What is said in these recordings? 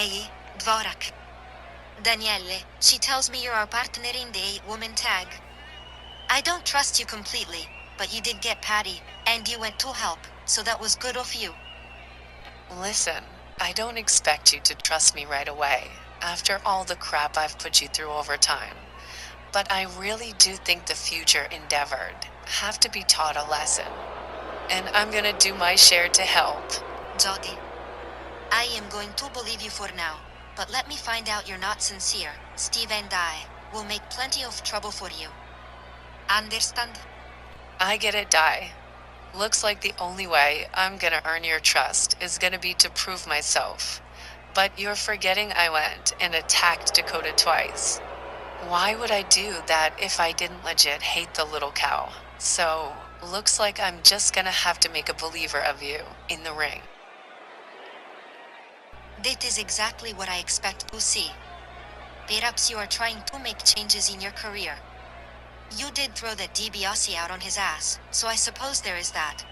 lei, Dvorak. Daniele, she tells me you're our partner in the 8-woman tag. I don't trust you completely, but you did get Patty, and you went to help, so that was good of you. Listen, I don't expect you to trust me right away, after all the crap I've put you through over time. But I really do think the future endeavored have to be taught a lesson. And I'm gonna do my share to help. Jody, I am going to believe you for now, but let me find out you're not sincere. Steve and I will make plenty of trouble for you. Understand? I get it, Di. Looks like the only way I'm gonna earn your trust is gonna be to prove myself. But you're forgetting I went and attacked Dakota twice. Why would I do that if I didn't legit hate the little cow? So, looks like I'm just gonna have to make a believer of you in the ring. That is exactly what I expect to see. Perhaps you are trying to make changes in your career. You did throw that DiBiase out on his ass, so I suppose there is that.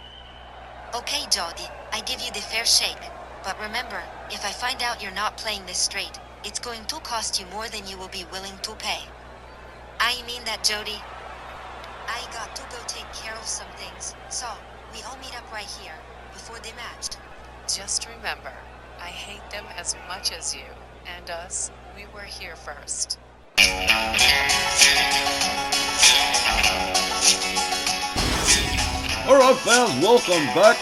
Okay, Jody, I give you the fair shake, but remember, if I find out you're not playing this straight, it's going to cost you more than you will be willing to pay. I mean that, Jody. I got to go take care of some things, so we all meet up right here, before the match. Just remember, I hate them as much as you, and us, we were here first. Alright fans, welcome back.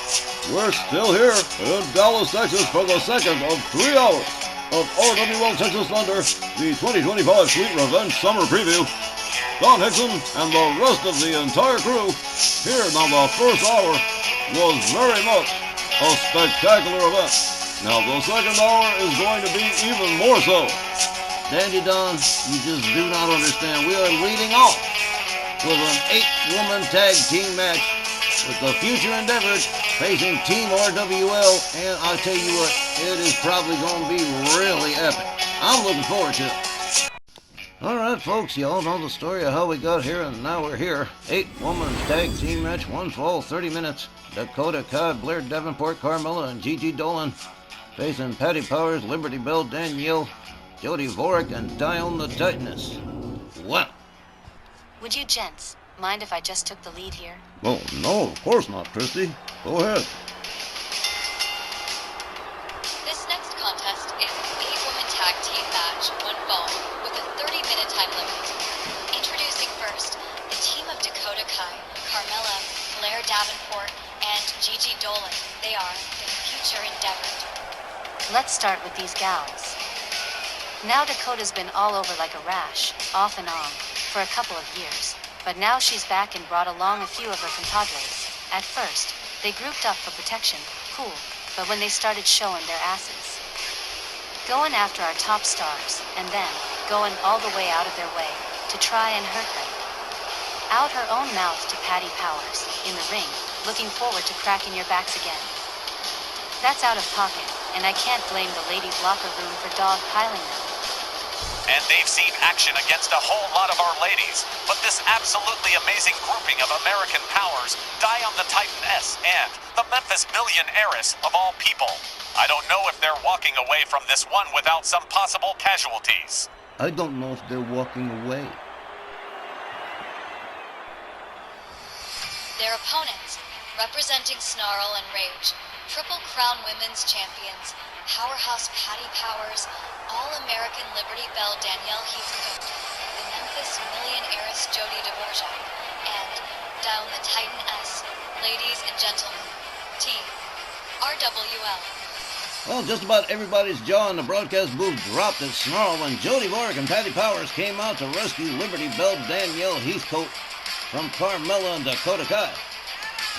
We're still here in Dallas, Texas for the second of 3 hours of RWL Texas Thunder, the 2025 Sweet Revenge Summer Preview. Don Hickson and the rest of the entire crew here. Now the first hour was very much a spectacular event. Now the second hour is going to be even more so. Dandy Don, you just do not understand. We are leading off with an 8-woman tag team match with the Future Endeavors facing Team RWL, and I'll tell you what, it is probably going to be really epic. I'm looking forward to it. Alright folks, you all know the story of how we got here, and now we're here. 8-woman tag team match, one fall, 30 minutes. Dakota Kai, Blair Davenport, Carmella, and Gigi Dolan facing Patty Powers, Liberty Bell, Danielle, Jody Vorak, and Dion the Titaness. Wow. Would you gents mind if I just took the lead here? Oh, no, of course not, Christy. Go ahead. This next contest is an 8-woman tag team match, one fall, with a 30-minute time limit. Introducing first, the team of Dakota Kai, Carmella, Blair Davenport, and Gigi Dolan. They are the Future Endeavor. Let's start with these gals. Now Dakota's been all over like a rash, off and on, for a couple of years. But now she's back and brought along a few of her compadres. At first, they grouped up for protection, cool, but when they started showing their asses, going after our top stars, and then going all the way out of their way to try and hurt them. Out her own mouth to Patty Powers, in the ring, looking forward to cracking your backs again. That's out of pocket, and I can't blame the ladies' locker room for dogpiling them. And they've seen action against a whole lot of our ladies, but this absolutely amazing grouping of American powers, Dion the Titaness, and the Memphis Million Heiress of all people. I don't know if they're walking away from this one without some possible casualties. I don't know if they're walking away. Their opponents, representing Snarl and Rage, Triple Crown Women's Champions, Powerhouse Patty Powers, All-American Liberty Bell Danielle Heathcote, the Memphis Million Heiress Jody Dvorak, and Down the Titaness, ladies and gentlemen, Team RWL. Well, just about everybody's jaw in the broadcast booth dropped as Snarl when Jody Vorak and Patty Powers came out to rescue Liberty Bell Danielle Heathcote from Carmella and Dakota Kai.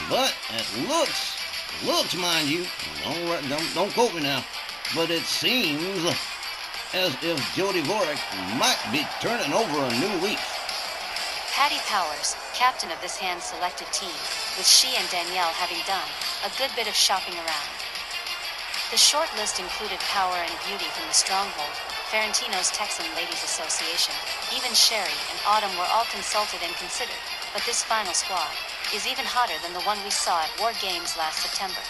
But it looks, mind you, don't quote me now, but it seems as if Jody Vorak might be turning over a new leaf. Patty Powers, captain of this hand-selected team, with she and Danielle having done a good bit of shopping around. The short list included Power and Beauty from the Stronghold, Ferentino's Texan Ladies Association, even Sherry and Autumn were all consulted and considered, but this final squad is even hotter than the one we saw at War Games last September.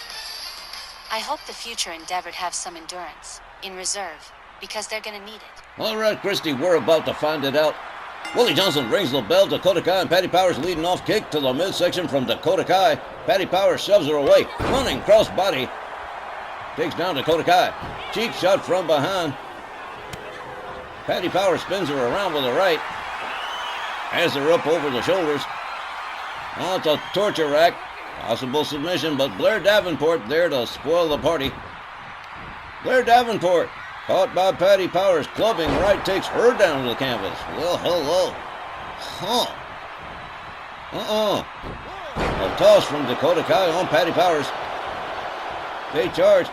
I hope the Future Endeavored have some endurance, in reserve, because they're gonna need it. All right, Christy, we're about to find it out. Willie Johnson rings the bell. Dakota Kai and Patty Powers leading off kick to the midsection from Dakota Kai. Patty Powers shoves her away. Running cross body. Takes down Dakota Kai. Cheek shot from behind. Patty Powers spins her around with the right. Has her up over the shoulders. Now it's a torture rack. Possible submission, but Blair Davenport there to spoil the party. Blair Davenport, caught by Patty Powers, clubbing right, takes her down to the canvas. Well, hello. A toss from Dakota Kai on Patty Powers. They charge.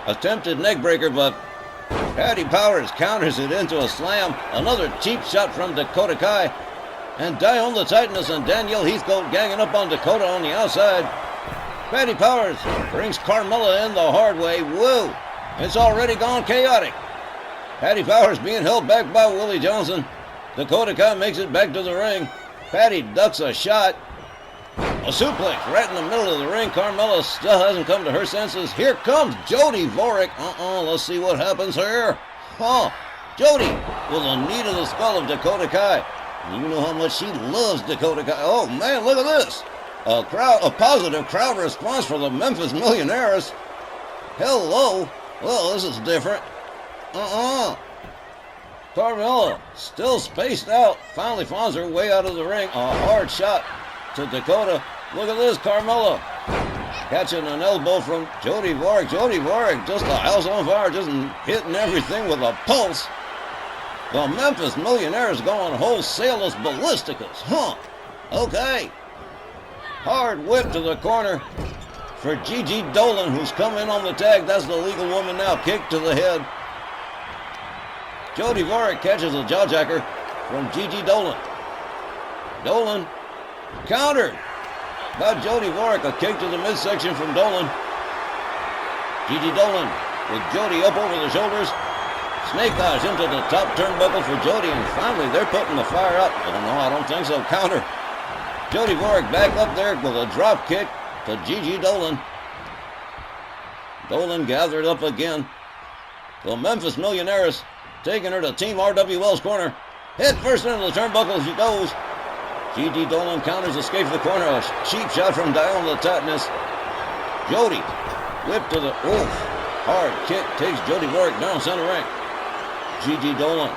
Attempted neck breaker, but Patty Powers counters it into a slam. Another cheap shot from Dakota Kai. And Dione the Titaness and Danielle Heathcote ganging up on Dakota on the outside. Patty Powers brings Carmella in the hard way. Woo! It's already gone chaotic. Patty Powers being held back by Willie Johnson. Dakota Kai makes it back to the ring. Patty ducks a shot. A suplex right in the middle of the ring. Carmella still hasn't come to her senses. Here comes Jody Vorek. Let's see what happens here. Jody with a knee to the skull of Dakota Kai. You know how much she loves Dakota Kai. Oh man, look at this. A positive crowd response for the Memphis Millionaires. Hello. Well, this is different. Carmella still spaced out. Finally finds her way out of the ring. A hard shot to Dakota. Look at this, Carmella catching an elbow from Jody Vorek. Jody Vorek just a house on fire, just hitting everything with a pulse. The Memphis Millionaires going wholesale ballisticus. Okay. Hard whip to the corner for Gigi Dolan, who's come in on the tag. That's the legal woman now. Kick to the head. Jody Vorek catches a jawjacker from Gigi Dolan. Dolan countered by Jody Vorek. A kick to the midsection from Dolan. Gigi Dolan with Jody up over the shoulders. Snake eyes into the top turnbuckle for Jody, and finally they're putting the fire up. Oh no, I don't think so. Counter. Jody Vorek back up there with a drop kick to Gigi Dolan. Dolan gathered up again. The Memphis Millionaires taking her to Team RWL's corner. Head first into the turnbuckle she goes. Gigi Dolan counters, escapes the corner. A cheap shot from Dione the Titaness. Jody whip to the hard kick takes Jody Vorek down center ring. Gigi Dolan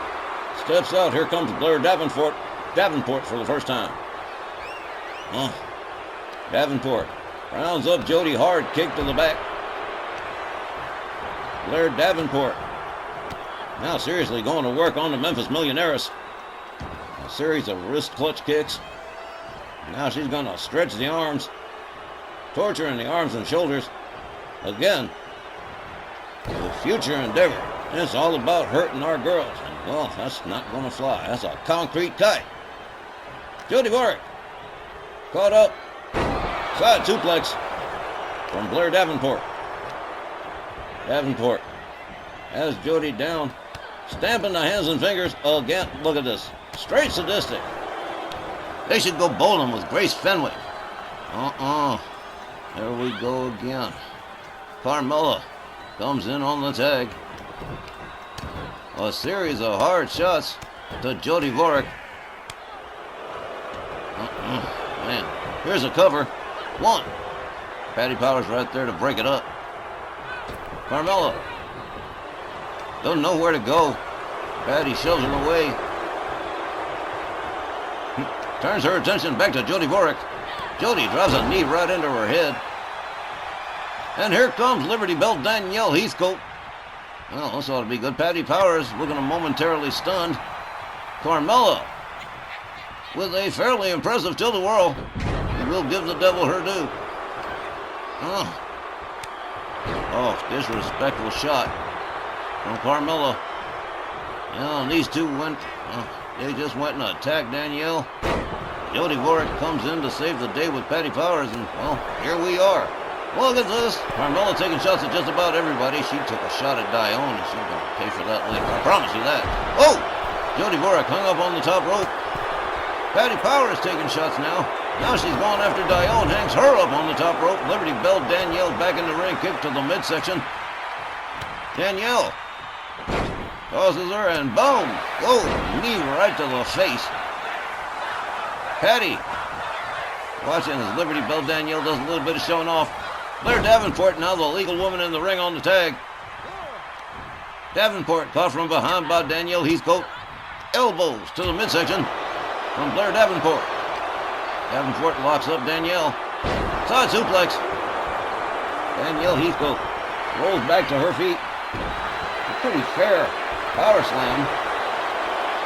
steps out. Here comes Blair Davenport. Davenport for the first time. Davenport rounds up Jody, hard kick to the back. Blair Davenport now seriously going to work on the Memphis Millionaires. A series of wrist clutch kicks. Now she's going to stretch the arms, torturing the arms and shoulders. Again, the future endeavor. It's all about hurting our girls. And, well, that's not going to fly. That's a concrete kite. Jody Vorek caught up. Side suplex from Blair Davenport. Davenport has Jody down. Stamping the hands and fingers. Again, look at this. Straight sadistic. They should go bowling with Grace Fenwick. There we go again. Carmella comes in on the tag. A series of hard shots to Jody Vorek. Man, here's a cover. One. Patty Powers right there to break it up. Carmella don't know where to go. Patty shoves her away. Turns her attention back to Jody Vorek. Jody drives a knee right into her head. And here comes Liberty Bell Danielle Heathcote. Well, this ought to be good. Patty Powers looking momentarily stunned. Carmella with a fairly impressive tilt-a-whirl. We'll give the devil her due. Disrespectful shot from Carmella. And these two they just went and attacked Danielle. Jody Vorek comes in to save the day with Patty Powers, and, well, here we are. Look at this. Carmella taking shots at just about everybody. She took a shot at Dione, and she's going to pay for that later. I promise you that. Jody Vorek hung up on the top rope. Patty Powers taking shots now. Now she's going after Dione, hangs her up on the top rope. Liberty Bell Danielle back in the ring, kick to the midsection. Danielle Tosses her and boom! Whoa! Knee right to the face. Patty. Watching as Liberty Bell Danielle does a little bit of showing off. Blair Davenport, now the legal woman in the ring on the tag. Davenport caught from behind by Danielle Heathcote. Elbows to the midsection from Blair Davenport. Davenport locks up Danielle. Side suplex. Danielle Heathcote rolls back to her feet. A pretty fair power slam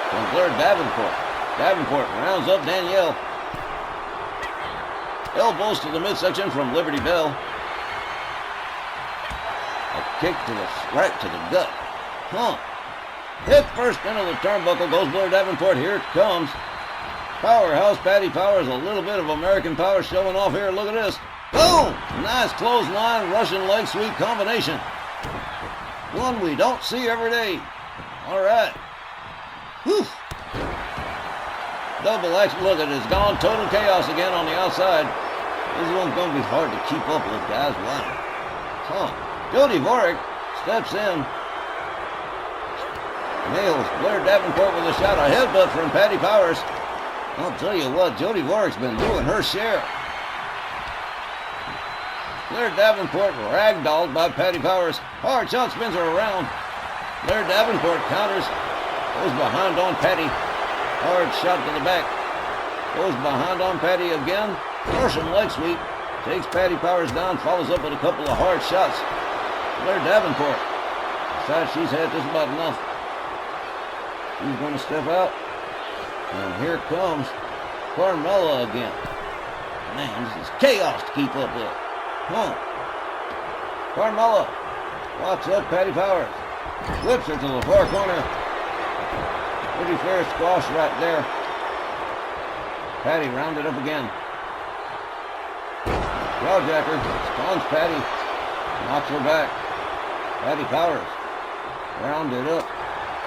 from Blair Davenport. Davenport rounds up Danielle. Elbows to the midsection from Liberty Bell. A kick to the right to the gut. Hit first into the turnbuckle goes Blair Davenport. Here it comes. Powerhouse Patty Powers, a little bit of American power showing off here. Look at this. Boom! Nice clothesline Russian leg sweep combination. One we don't see every day. All right. Whew. Double action. Look at it. It's gone. Total chaos again on the outside. This one's going to be hard to keep up with, guys. Wow. Jody Vorek steps in. Nails Blair Davenport with a shot. A headbutt from Patty Powers. I'll tell you what, Jody Vorek's been doing her share. Blair Davenport ragdolled by Patty Powers. Hard shot spins her around. Blair Davenport counters. Goes behind on Patty. Hard shot to the back. Goes behind on Patty again. Russian leg sweep. Takes Patty Powers down. Follows up with a couple of hard shots. Blair Davenport decides she's had just about enough. She's going to step out. And here comes Carmella again. Man, this is chaos to keep up with. Carmella walks up Patty Powers. Whips her to the far corner. Pretty fair squash right there. Patty rounded up again. Jawjacker stuns Patty. Knocks her back. Patty Powers rounded up.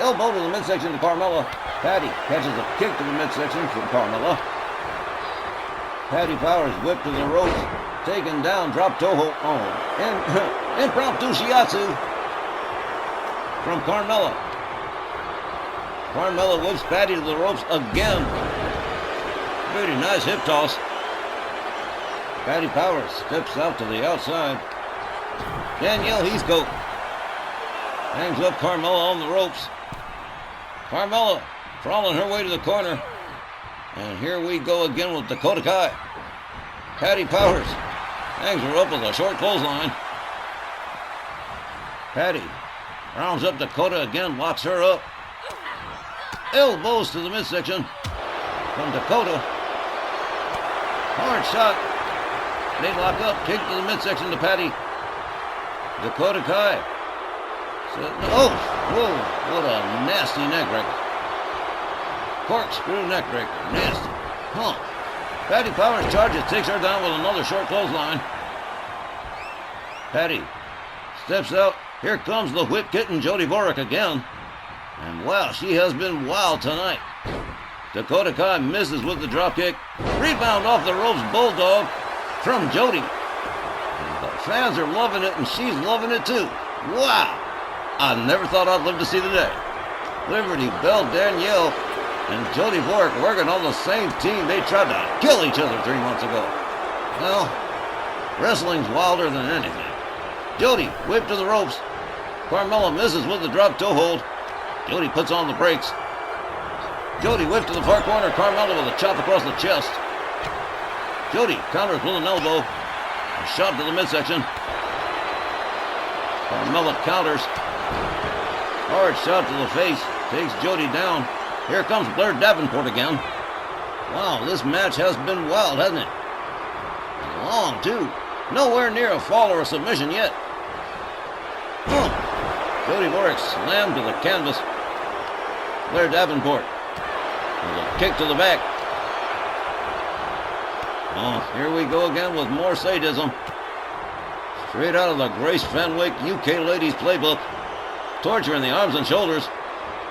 Elbow to the midsection to Carmella. Patty catches a kick to the midsection from Carmella. Patty Powers whipped to the ropes. Taken down, drop toe hold. Impromptu shiatsu from Carmella. Carmella whips Patty to the ropes again. Pretty nice hip toss. Patty Powers steps out to the outside. Danielle Heathcote hangs up Carmella on the ropes. Carmella crawling her way to the corner. And here we go again with Dakota Kai. Patty Powers hangs her up with a short clothesline. Patty rounds up Dakota again, locks her up. Elbows to the midsection from Dakota. Hard shot. They lock up, kick to the midsection to Patty. Dakota Kai. Oh, whoa, what a nasty neck breaker. Corkscrew neck breaker, nasty. Patty Powers charges, takes her down with another short clothesline. Patty steps out. Here comes the whip kitten, Jody Vorek again. And wow, she has been wild tonight. Dakota Kai misses with the dropkick. Rebound off the ropes, bulldog from Jody. And the fans are loving it, and she's loving it too. Wow. I never thought I'd live to see the day. Liberty Bell Danielle and Jody Vorek working on the same team. They tried to kill each other 3 months ago. Well, wrestling's wilder than anything. Jody whipped to the ropes. Carmella misses with the drop toe hold. Jody puts on the brakes. Jody whipped to the far corner. Carmella with a chop across the chest. Jody counters with an elbow. A shot to the midsection. Carmella counters. Hard shot to the face. Takes Jody down. Here comes Blair Davenport again. Wow, this match has been wild, hasn't it? And long, too. Nowhere near a fall or a submission yet. Jody Vorek slammed to the canvas. Blair Davenport with a kick to the back. Here we go again with more sadism. Straight out of the Grace Fenwick UK Ladies Playbook. Torture in the arms and shoulders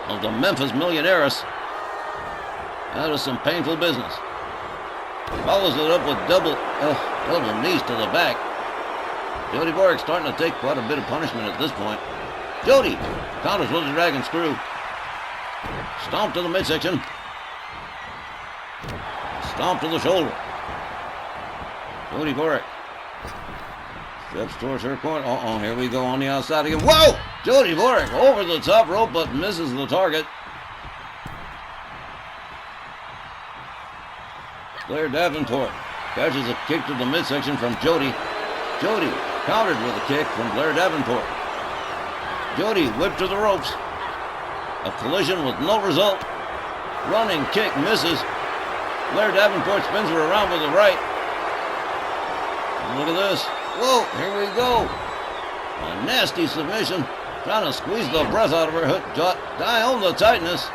of the Memphis Millionaires. That is some painful business. Follows it up with double knees to the back. Jody Vorek starting to take quite a bit of punishment at this point. Jody counters with the dragon screw. Stomp to the midsection. Stomp to the shoulder. Jody Borick steps towards her corner. Here we go on the outside again. Whoa! Jody Borick over the top rope, but misses the target. Blair Davenport catches a kick to the midsection from Jody. Jody countered with a kick from Blair Davenport. Jody whipped to the ropes. A collision with no result. Running kick misses. Blair Davenport spins her around with the right. And look at this. Whoa, here we go. A nasty submission. Trying to squeeze the breath out of her. Dione the tightness.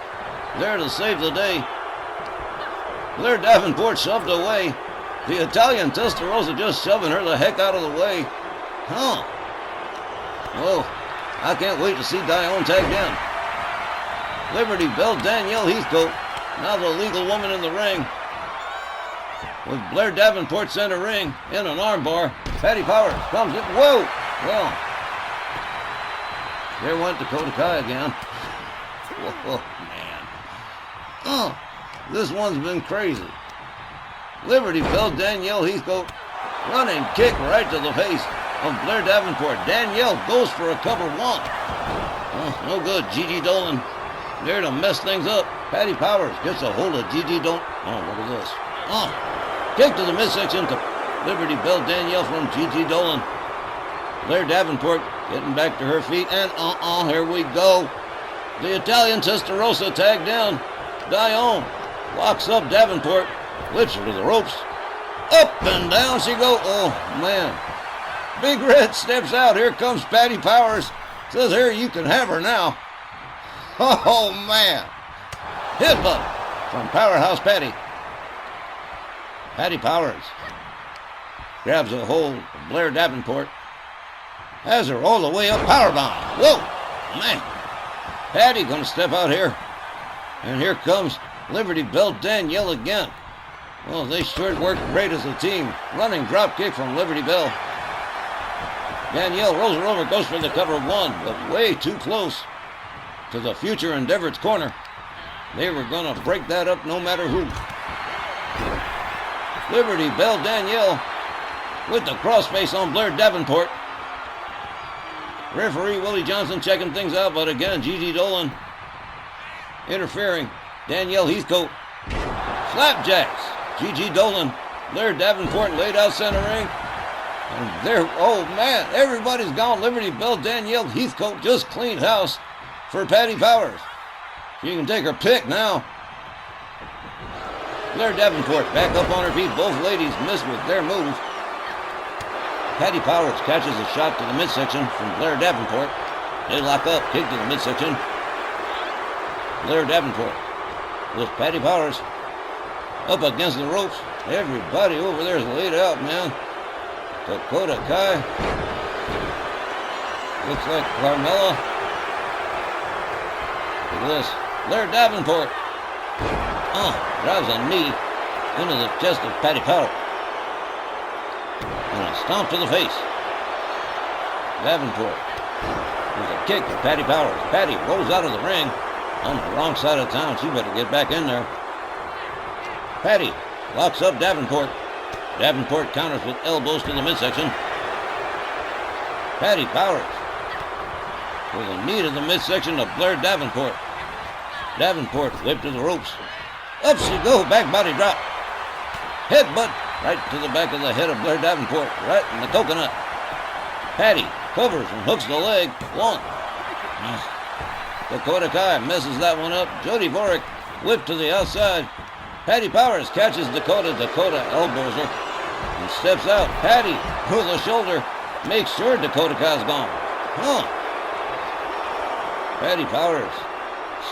There to save the day. Blair Davenport shoved away. The Italian Testarossa just shoving her the heck out of the way. Huh. Whoa. I can't wait to see Dione tagged in. Liberty Bell Danielle Heathcote, now the legal woman in the ring. With Blair Davenport center ring in an armbar, Patty Powers comes in. Whoa! Well, there went Dakota Kai again. Whoa, man. This one's been crazy. Liberty Bell Danielle Heathcote, running kick right to the face of Blair Davenport. Danielle goes for a cover one. No good. Gigi Dolan there to mess things up. Patty Powers gets a hold of Gigi Dolan. Look at this. Kick to the midsection to Liberty Bell Danielle from Gigi Dolan. Blair Davenport getting back to her feet. And here we go. The Italian Testarossa tagged down. Dione locks up Davenport. Whips her to the ropes. Up and down she goes. Oh, man. Big Red steps out. Here comes Patty Powers. Says, here, you can have her now. Oh, man. Headbutt from Powerhouse Patty. Patty Powers grabs a hold of Blair Davenport. Has her all the way up. Powerbomb. Whoa, man. Patty gonna step out here. And here comes Liberty Bell Danielle again. Well, they sure worked great as a team. Running drop kick from Liberty Bell. Danielle rolls her over, goes for the cover one, but way too close to the Future Endeavor's corner. They were going to break that up no matter who. Liberty Bell Danielle with the crossface on Blair Davenport. Referee Willie Johnson checking things out, but again, Gigi Dolan interfering. Danielle Heathcote. Slapjacks. Gigi Dolan. Blair Davenport laid out center ring. And there, oh man, everybody's gone. Liberty Bell Danielle Heathcote just cleaned house for Patty Powers. She can take her pick now. Blair Davenport back up on her feet. Both ladies missed with their move. Patty Powers catches a shot to the midsection from Blair Davenport. They lock up, kick to the midsection. Blair Davenport with Patty Powers up against the ropes. Everybody over there is laid out, man. Dakota Kai. Looks like Carmella. Look at this. Blair Davenport. Drives a knee into the chest of Patty Powers. And a stomp to the face. Davenport. There's a kick to Patty Powers. Patty rolls out of the ring on the wrong side of town. She better get back in there. Patty locks up Davenport. Davenport counters with elbows to the midsection. Patty Powers with a knee to the midsection of Blair Davenport. Davenport whipped to the ropes. Up she goes, back body drop. Headbutt right to the back of the head of Blair Davenport, right in the coconut. Patty covers and hooks the leg. One. Dakota Kai messes that one up. Jody Borick whipped to the outside. Patty Powers catches Dakota. Dakota elbows her and steps out. Patty with a shoulder makes sure Dakota Kai's gone. Patty Powers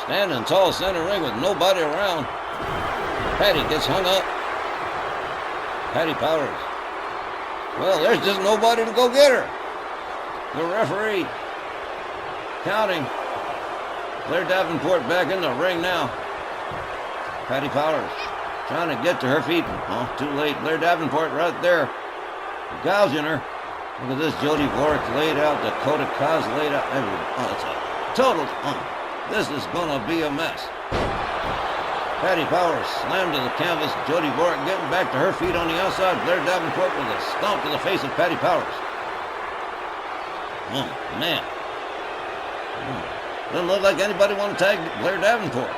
standing tall center ring with nobody around. Patty gets hung up. Patty Powers. Well, there's just nobody to go get her. The referee counting. Blair Davenport back in the ring now. Patty Powers trying to get to her feet. Too late. Blair Davenport right there, gouging her. Look at this. Jody Vorek laid out. Dakota Kai's laid out. Oh, it's a total. This is going to be a mess. Patty Powers slammed to the canvas. Jody Vorek getting back to her feet on the outside. Blair Davenport with a stomp to the face of Patty Powers. Oh, man. Doesn't look like anybody want to tag Blair Davenport.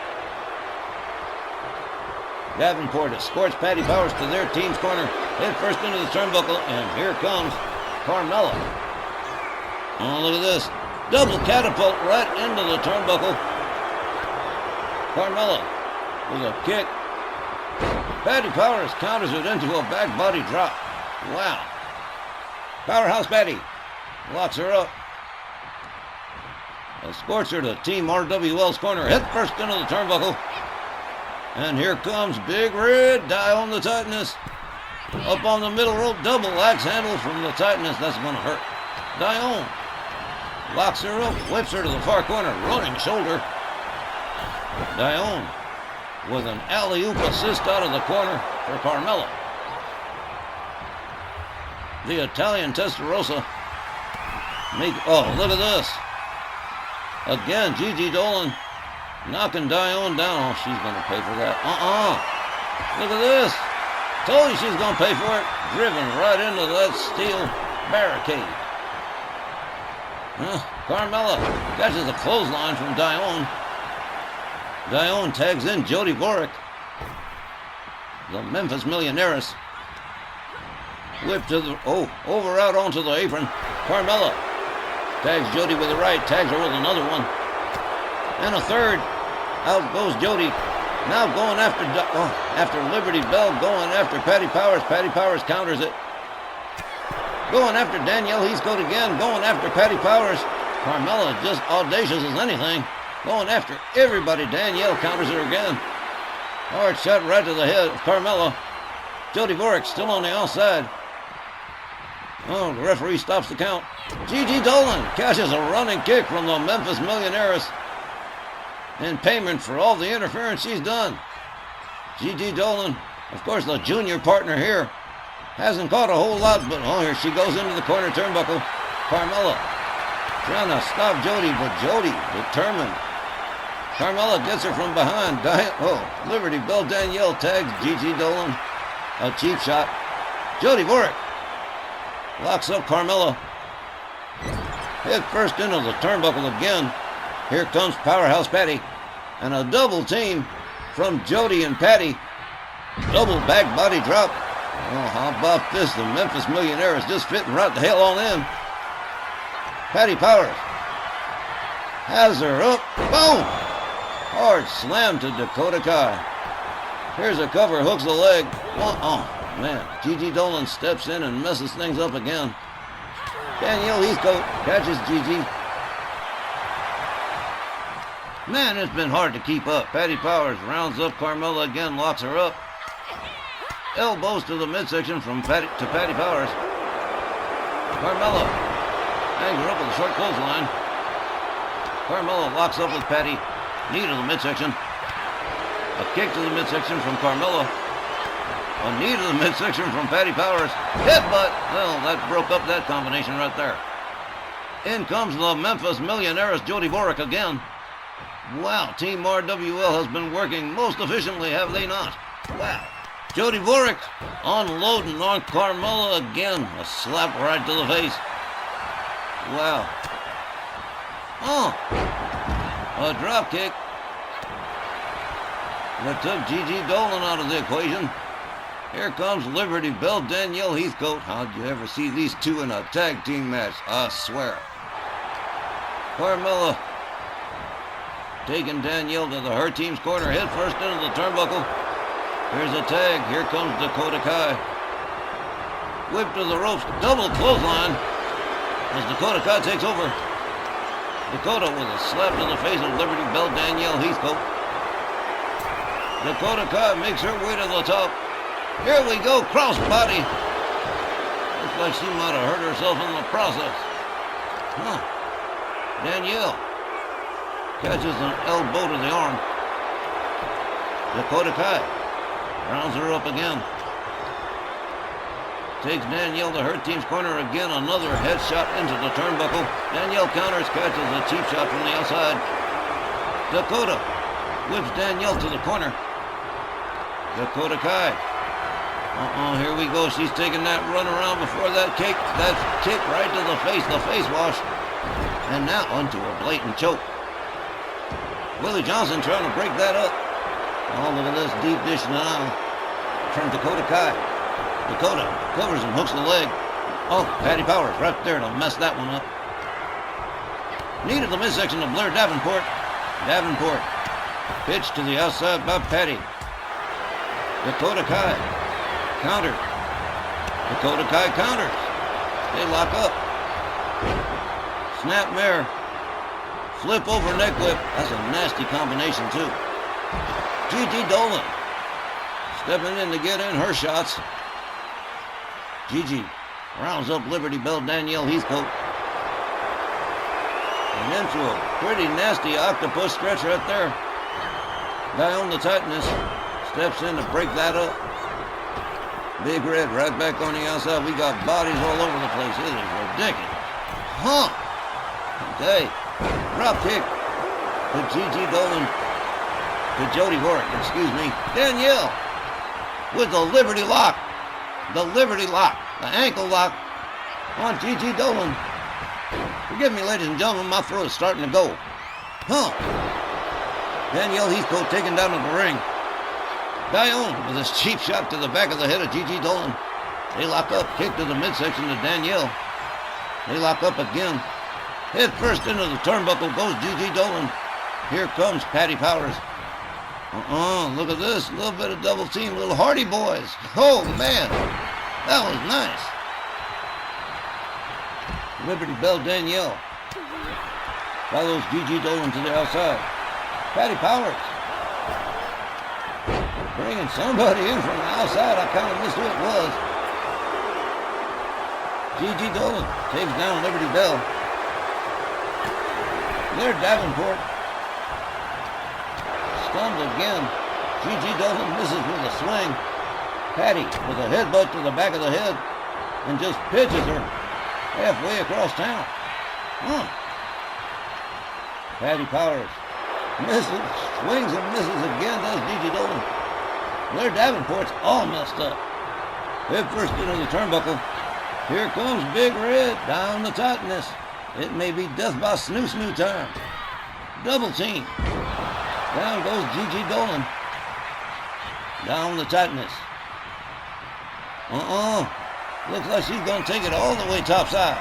Davenport escorts Patty Powers to their team's corner. Head first into the turnbuckle, and here comes Carmella. Oh, look at this. Double catapult right into the turnbuckle. Carmella with a kick. Patty Powers counters it into a back body drop. Wow. Powerhouse Patty locks her up. Escorts her to Team RWL's corner. Head first into the turnbuckle. And here comes Big Red. Die on the Titaness. Up on the middle rope. Double axe handle from the Titaness. That's going to hurt. Dione locks her up. Whips her to the far corner. Running shoulder. Dione with an alley-oop assist out of the corner for Carmella. The Italian Testarossa. Oh, look at this. Again, Gigi Dolan knocking Dione down. Oh, she's going to pay for that. Look at this. Told you she's going to pay for it. Driven right into that steel barricade. Carmella catches a clothesline from Dione. Dione tags in Jody Vorek. The Memphis Millionaires. Whip to the... over out onto the apron. Carmella tags Jody with the right. Tags her with another one. And a third. Out goes Jody. Now going after Liberty Bell. Going after Patty Powers. Patty Powers counters it. Going after Danielle Heathcote again. Going after Patty Powers. Carmella just audacious as anything. Going after everybody. Danielle counters her again. Hard shot right to the head of Carmella. Jody Vorek still on the outside. Oh, the referee stops the count. Gigi Dolan catches a running kick from the Memphis Millionaires in payment for all the interference she's done. Gigi Dolan, of course, the junior partner here, hasn't caught a whole lot, but here she goes into the corner turnbuckle. Carmella trying to stop Jody, but Jody determined. Carmella gets her from behind. Liberty Bell Danielle tags Gigi Dolan. A cheap shot. Jody Vorek locks up Carmella. Head first into the turnbuckle again. Here comes Powerhouse Patty. And a double team from Jody and Patty. Double back body drop. Oh, how about this? The Memphis Millionaires just fitting right the hell on in. Patty Powers has her up. Boom! Hard slam to Dakota Kai. Here's a cover, hooks the leg. Oh, man. Gigi Dolan steps in and messes things up again. Danielle Heathcote catches Gigi. Man, it's been hard to keep up. Patty Powers rounds up Carmella again, locks her up. Elbows to the midsection from Patty Powers. Carmella hangs her up with a short clothesline. Carmella locks up with Patty. Knee to the midsection. A kick to the midsection from Carmella. A knee to the midsection from Patty Powers. Headbutt. Well, that broke up that combination right there. In comes the Memphis Millionaires, Jody Vorek again. Wow, Team RWL has been working most efficiently, have they not? Wow. Jody Vorek unloading on Carmella again. A slap right to the face. Wow. A drop kick. That took Gigi Dolan out of the equation. Here comes Liberty Bell Danielle Heathcote. How'd you ever see these two in a tag team match? I swear. Carmella taking Danielle to her team's corner. Head first into the turnbuckle. Here's a tag. Here comes Dakota Kai. Whip to the ropes. Double clothesline as Dakota Kai takes over. Dakota with a slap to the face of Liberty Bell Danielle Heathcote. Dakota Kai makes her way to the top. Here we go, crossbody. Looks like she might have hurt herself in the process. Danielle catches an elbow to the arm. Dakota Kai rounds her up again. takes Danielle to her team's corner again. Another headshot into the turnbuckle. Danielle counters, catches a cheap shot from the outside. Dakota whips Danielle to the corner. Dakota Kai. Here we go. She's taking that run around before that kick. That kick right to the face wash. And now onto a blatant choke. Willie Johnson trying to break that up. Oh, look at this deep dish now from Dakota Kai. Dakota covers and hooks the leg. Oh, Patty Powers right there to mess that one up. Knee to the midsection of Blair Davenport. Davenport. Pitch to the outside by Patty. Dakota Kai. Counter. Dakota Kai counters. They lock up. Snap mare. Flip over neck whip. That's a nasty combination too. Gigi Dolan. Stepping in to get in her shots. Gigi rounds up Liberty Bell Danielle Heathcote. And into a pretty nasty octopus stretch right there. Guy on the tightness. Steps in to break that up. Big Red right back on the outside. We got bodies all over the place. It is ridiculous. Huh. Okay. Drop kick to Gigi Dolan. To Jody Warwick, excuse me. Danielle with the Liberty lock. The Liberty lock. The ankle lock on Gigi Dolan. Forgive me, ladies and gentlemen, my throat is starting to go. Huh. Danielle Heathcote taken down to the ring. Dione with his cheap shot to the back of the head of Gigi Dolan. They lock up, kick to the midsection to Danielle. They lock up again. Head first into the turnbuckle goes Gigi Dolan. Here comes Patty Powers. Look at this. A little bit of double team, little Hardy Boys. Oh, man. That was nice. Liberty Bell Danielle follows Gigi Dolan to the outside. Patty Powers bringing somebody in from the outside. I kind of missed who it was. Gigi Dolan takes down Liberty Bell. There, Davenport. Stunned again. Gigi Dolan misses with a swing. Patty with a headbutt to the back of the head and just pitches her halfway across town. Patty Powers misses, swings and misses again, does Gigi Dolan. Blair Davenport's all messed up. Head first into the turnbuckle. Here comes Big Red down the tightness. It may be death by snoo time. Double team. Down goes Gigi Dolan. Down the tightness. Looks like she's going to take it all the way topside.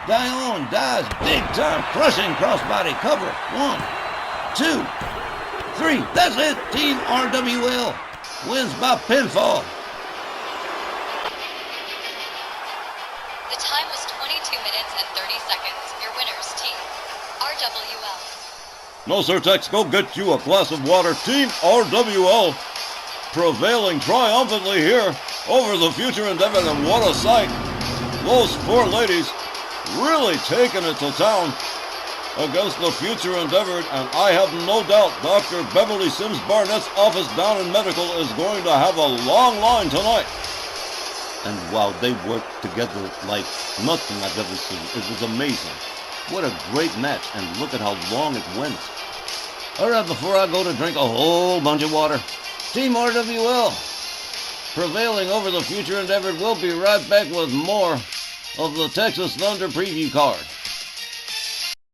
Dione dives big time, crushing crossbody cover. 1, 2, 3. That's it. Team RWL wins by pinfall. The time was 22 minutes and 30 seconds. Your winners, Team RWL. No, sir, Tex, go get you a glass of water. Team RWL prevailing triumphantly here over the Future Endeavor, and what a sight. Those four ladies really taking it to town against the Future Endeavor, and I have no doubt Dr. Beverly Sims Barnett's office down in medical is going to have a long line tonight. And wow, they worked together like nothing I've ever seen. It was amazing. What a great match, and look at how long it went. All right, before I go to drink a whole bunch of water, Team RWL prevailing over the Future Endeavor. We'll be right back with more of the Texas Thunder preview card.